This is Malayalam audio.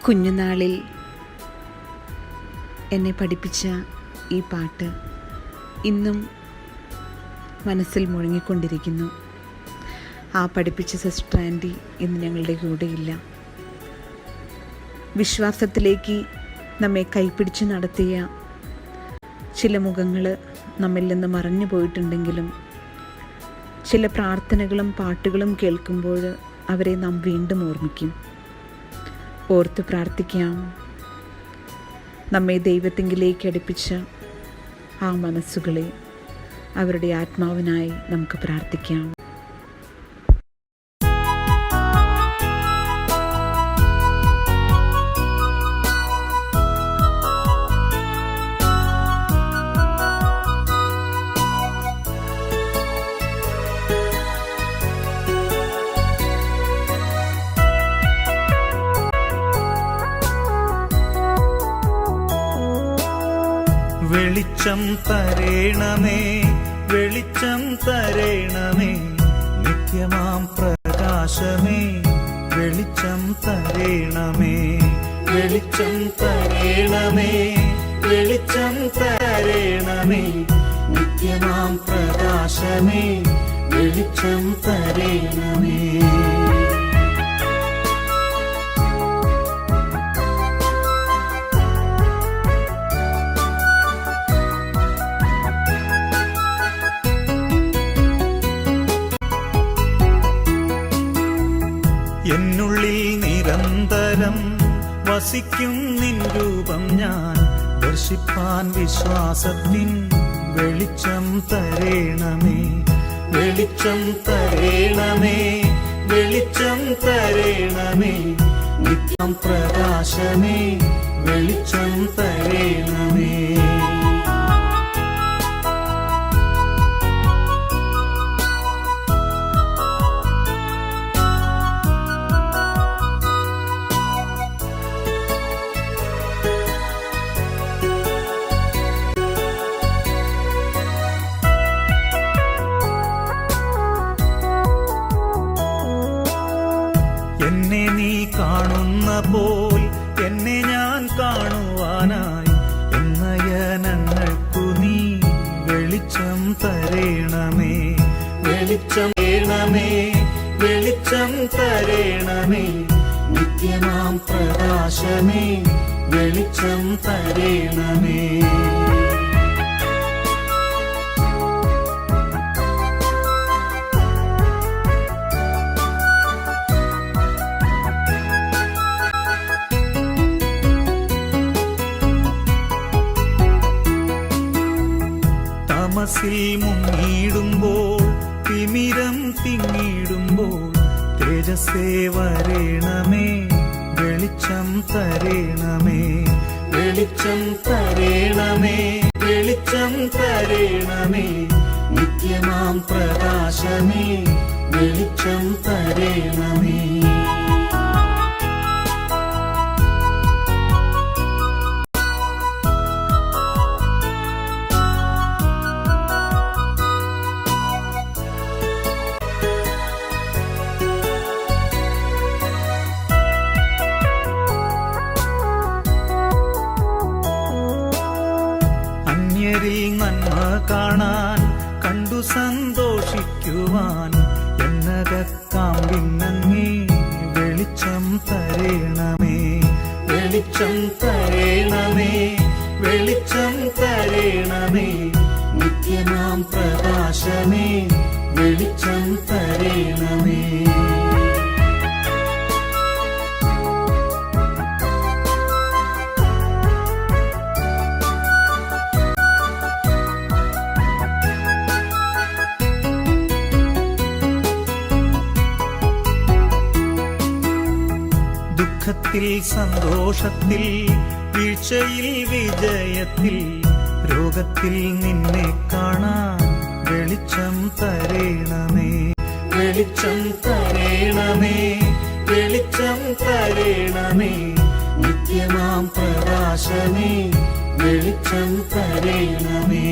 കുഞ്ഞുനാളിൽ എന്നെ പഠിപ്പിച്ച ഈ പാട്ട് ഇന്നും മനസ്സിൽ മുഴങ്ങിക്കൊണ്ടിരിക്കുന്നു. ആ പഠിപ്പിച്ച സിസ്റ്റർ ആൻറ്റി ഇന്ന് ഞങ്ങളുടെ കൂടെയില്ല. വിശ്വാസത്തിലേക്ക് നമ്മെ കൈപ്പിടിച്ച് നടത്തിയ ചില മുഖങ്ങൾ നമ്മിൽ നിന്ന് മറഞ്ഞു പോയിട്ടുണ്ടെങ്കിലും ചില പ്രാർത്ഥനകളും പാട്ടുകളും കേൾക്കുമ്പോൾ അവരെ നാം വീണ്ടും ഓർമ്മിക്കും. ഓർത്ത് പ്രാർത്ഥിക്കാം. നമ്മെ ദൈവത്തിങ്കിലേക്ക് അടുപ്പിച്ച ആ മനസ്സുകളെ അവരുടെ ആത്മാവിനായി നമുക്ക് പ്രാർത്ഥിക്കാം. വെളിച്ചം തരേണമേ, വെളിച്ചം തരേണമേ, നിത്യമാം പ്രകാശമേ, വെളിച്ചം തരേണമേ, വെളിച്ചം തരേണമേ, വെളിച്ചം തരേണമേ, നിത്യമാം പ്രകാശമേ, വെളിച്ചം തരേണമേ. എന്നുള്ളിൽ നിരന്തരം വസിക്കും നിൻ രൂപം ഞാൻ ദർശിപ്പാൻ വിശ്വാസത്തിൻ വെളിച്ചം തരേണമേ, വെളിച്ചം തരേണമേ, വെളിച്ചം തരേണമേ, നിത്യം പ്രകാശമേ, വെളിച്ചം തരേണമേ. എന്നെ നീ കാണുന്ന പോൽ എന്നെ ഞാൻ കാണുവാനായി എന്നയനങ്ങൾക്കു നീ വെളിച്ചം തരേണമേ, വെളിച്ചം തരേണമേ, വെളിച്ചം തരേണമേ, നിത്യമാം പ്രകാശമേ, വെളിച്ചം തരേണമേ. തമസിൽ മുങ്ങിടുമ്പോൾ, തിമിരം തിങ്ങിടുമ്പോൾ, തേജസ്സേ വരേണമേ, വെളിച്ചം തരേണമേ, വെളിച്ചം തരേണമേ, വെളിച്ചം തരേണമേ, നിത്യമാം പ്രകാശമേ, വെളിച്ചം തരേണമേ. അന്യരിൽ നന്മ കാണാൻ കണ്ടു സന്തോഷിക്കുവാൻ എന്നകക്കാമ്പിന്നങ്ങേ വെളിച്ചം തരേണമേ, വെളിച്ചം തരേണമേ, വെളിച്ചം തരേണമേ, നിത്യമാം പ്രകാശമേ, വെളിച്ചം തരേണമേ. ദുഃഖത്തിൽ സന്തോഷത്തിൽ, വീഴ്ചയിൽ വിജയത്തിൽ, രോഗത്തിൽ നിന്നെ കാണാൻ വെളിച്ചം തരേണമേ, വെളിച്ചം തരേണമേ, വെളിച്ചം തരേണമേ, നിത്യമാം പ്രകാശമേ, വെളിച്ചം തരേണമേ.